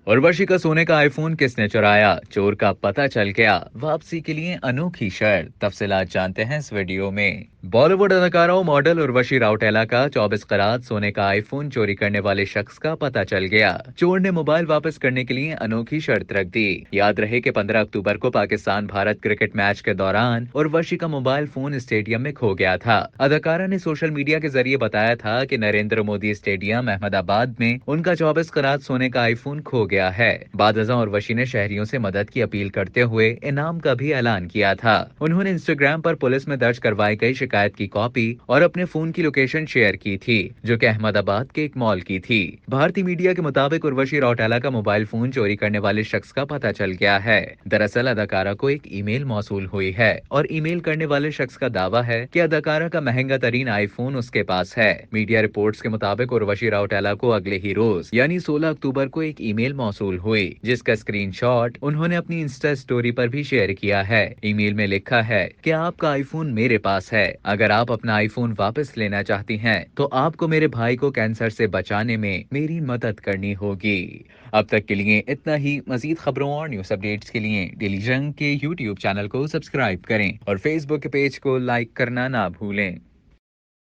उर्वशी का सोने का आईफोन किसने चुराया, चोर का पता चल गया, वापसी के लिए अनोखी शर्त। तफसीलात जानते हैं इस वीडियो में। बॉलीवुड अदाकारा और मॉडल उर्वशी राउटेला का 24 करात सोने का आईफोन चोरी करने वाले शख्स का पता चल गया। चोर ने मोबाइल वापस करने के लिए अनोखी शर्त रख दी। याद रहे कि 15 अक्टूबर को पाकिस्तान भारत क्रिकेट मैच के दौरान उर्वशी का मोबाइल फोन स्टेडियम में खो गया था। अदाकारा ने सोशल मीडिया के जरिए बताया था कि नरेंद्र मोदी स्टेडियम अहमदाबाद में उनका 24 करात सोने का आईफोन खो गया है। बाद अज़ां उर्वशी ने शहरियों से मदद की अपील करते हुए इनाम का भी ऐलान किया था। उन्होंने इंस्टाग्राम पर पुलिस में दर्ज करवाई गई शिकायत की कॉपी और अपने फोन की लोकेशन शेयर की थी, जो कि अहमदाबाद के एक मॉल की थी। भारतीय मीडिया के मुताबिक उर्वशी रौटेला का मोबाइल फोन चोरी करने वाले शख्स का पता चल गया है। दरअसल अदाकारा को एक ईमेल मौसूल हुई है और ईमेल करने वाले शख्स का दावा है कि अदाकारा का महंगा तरीन आईफोन उसके पास है। मीडिया रिपोर्ट्स के मुताबिक उर्वशी रौटेला को अगले ही रोज यानी 16 अक्टूबर को एक ईमेल मौसूल हुई, जिसका स्क्रीनशॉट उन्होंने अपनी इंस्टा स्टोरी पर भी शेयर किया है। ईमेल में लिखा है कि आपका आईफोन मेरे पास है। अगर आप अपना आईफोन वापस लेना चाहती हैं, तो आपको मेरे भाई को कैंसर से बचाने में मेरी मदद करनी होगी। अब तक के लिए इतना ही। मजीद खबरों और न्यूज अपडेट्स के लिए डेली जंग के यूट्यूब चैनल को सब्सक्राइब करें और फेसबुक के पेज को लाइक करना ना भूलें।